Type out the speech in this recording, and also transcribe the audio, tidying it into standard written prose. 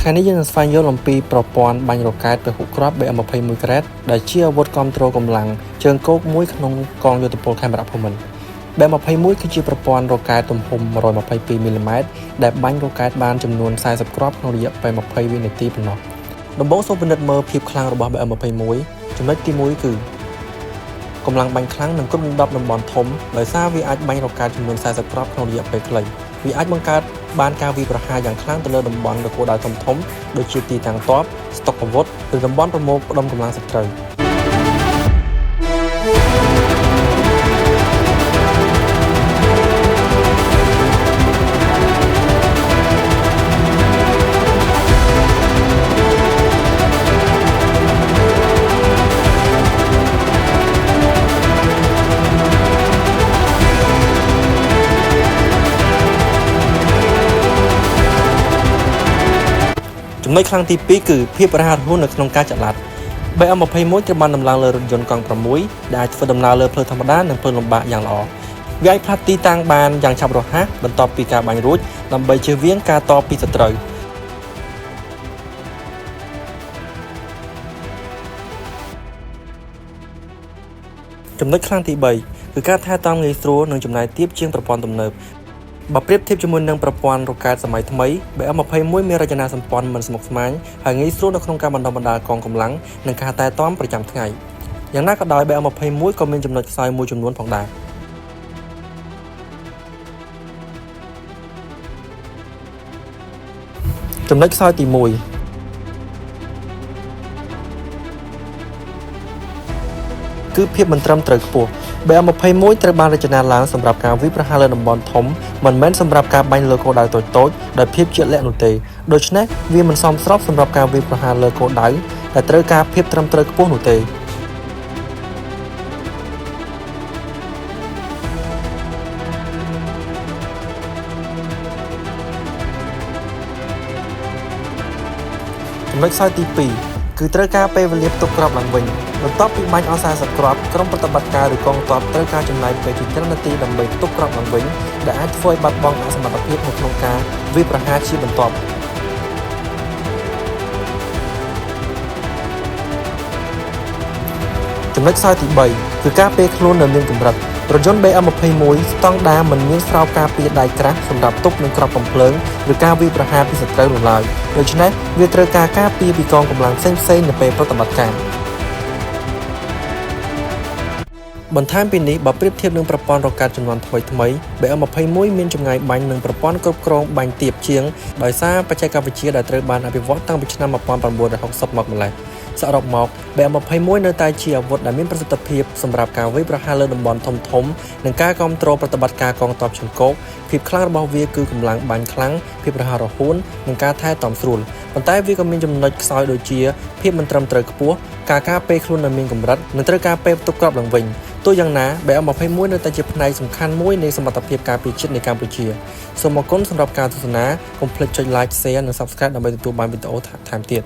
ថ្ងៃនេះយើងនឹងស្វែងយល់អំពីប្រព័ន្ធបាញ់រ៉ុកែតពហុគ្រាប់ BM21 Gret ដែលជាអាវុធគ្រប់គ្រងកម្លាំងជើងគោកមួយក្នុងកងយោធពលខេមរភូមិន្ទ BM21 គឺជាប្រព័ន្ធរ៉ុកែតទំហំ 122 មីលីម៉ែត្រដែលបាញ់រ៉ុកែតបានចំនួន 40 គ្រាប់ក្នុងរយៈពេល 20 វិនាទីប៉ុណ្ណោះដំបូងសូមពិនិត្យមើលភាពខ្លាំងរបស់ BM21 ចំណុចទី1គឺកម្លាំងបាញ់ខ្លាំងនិងគ្រប់ដណ្ដប់តំបន់ធំដោយសារវាអាចបាញ់រ៉ុកែតចំនួន 40 គ្រាប់ក្នុងរយៈពេលខ្លីវាអាចបង្កើតបានការវាយប្រហារយ៉ាងខ្លាំងទៅលើតំបន់នគរដៅធំៗដូចជាទីតាំងទ័ពស្តុកអាវុធឬតំបន់ប្រមូលផ្ដុំកម្លាំងសត្រូវចំណុចខ្លាំងទី2គឺភាពរហ័សរហួននៅក្នុងការចល័ត BM21 ត្រូវបានដំឡើងលើរថយន្តកង់6ដែលអាចធ្វើដំណើរលើផ្លូវធម្មតានិងផ្លូវលំបាកយ៉ាងល្អវាអាចផ្លាស់ទីតាំងបានយ៉ាងឆាប់រហ័សបន្ទាប់ពីការបាញ់រួចដើម្បីជៀសវាងការតបពីសត្រូវចំណុចខ្លាំងទី3គឺការថែទាំងាយស្រួលនិងចំណាយទាបជាងប្រព័ន្ធទំនើបបើប្រៀបធៀបជាមួយនឹងប្រព័ន្ធរ៉ុកែតសម័យថ្មី BM21 មានរចនាសម្ព័ន្ធមិនស្មុគស្មាញហើយងាយស្រួលនៅក្នុងការបណ្ដុះបណ្ដាលកងកម្លាំងនិងការថែទាំប្រចាំថ្ងៃយ៉ាងណាក៏ដោយ BM21 ក៏មានចំណុចខ្សោយមួយចំនួនផងដែរចំណុចខ្សោយទី1គឺភាពមិនត្រឹមត្រូវខ្ពស់ BM21 ត្រូវបានរចនាឡើងសម្រាប់ការវាយប្រហារលើតំបន់ធំមិនមែនសម្រាប់ការបាញ់លើគោលដៅតូចៗដោយភាពជាក់លាក់នោះទេដូច្នេះវាមិនសមស្របសម្រាប់ការវាយប្រហារលើគោលដៅដែលត្រូវការភាពត្រឹមត្រូវខ្ពស់នោះទេចំណុចខ្សោយទី2គឺត្រូវការពេលវេលាផ្ទុកគ្រាប់ឡើងវិញបន្ទាប់ពីបាញ់អស់40គ្រាប់ក្រុមប្រតិបត្តិការឬកងទ័ពត្រូវការចំណាយពេលជាច្រើននាទីដើម្បីផ្ទុកគ្រាប់ឡើងវិញដែលអាចធ្វើឲ្យបាត់បង់សមត្ថភាពនៅក្នុងការវាយប្រហារជាបន្ទាប់ចំណុចខ្សោយទី3គឺការពារខ្លួននៅមានកម្រិតរថយន្ត BM21 ស្តង់ដារមិនមានស្រោបការពារដៃក្រាស់សម្រាប់ទប់នឹងគ្រាប់កំភ្លើងឬការវាយប្រហារពីសត្រូវនោះឡើយដូច្នេះវាត្រូវការការពារពីកងកម្លាំងផ្សេងៗនៅពេលប្រតិបត្តិការបន្ថែមពីនេះបើប្រៀបធៀបនឹងប្រព័ន្ធរ៉ុកែតជំនាន់ថ្មីៗ BM21 មានចម្ងាយបាញ់និងប្រព័ន្ធគ្រប់គ្រងបាញ់ទាបជាងដោយសារបច្ចេកវិទ្យាដែលត្រូវបានអភិវឌ្ឍតាំងពីឆ្នាំ1960មកម្ល៉េះសរុបមក BM21 នៅតែជាអាវុធដែលមានប្រសិទ្ធភាពសម្រាប់ការវាយប្រហារលើតំបន់ធំៗនិងការគ្រប់គ្រងប្រតិបត្តិការកងទ័ពជើងគោកភាពខ្លាំងរបស់វាគឺកម្លាំងបាញ់ខ្លាំងភាពរហ័សរហួននិងការថែទាំស្រួលប៉ុន្តែវាក៏មានចំណុចខ្សោយដូចជាភាពមិនត្រឹមត្រូវខ្ពស់ការការពារខ្លួននៅមានកម្រិតនិងត្រូវការពេលផ្ទុកគ្រាប់ឡើងវិញទោះយ៉ាងណា BM21 នៅតែជាផ្នែកសំខាន់មួយនៃសមត្ថភាពការពារជាតិនៃកម្ពុជាសូមអរគុណសម្រាប់ការទស្សនាកុំភ្លេចចុច Like Share និង Subscribe ដើម្បីទទួលបានវីដេអូថែមទៀត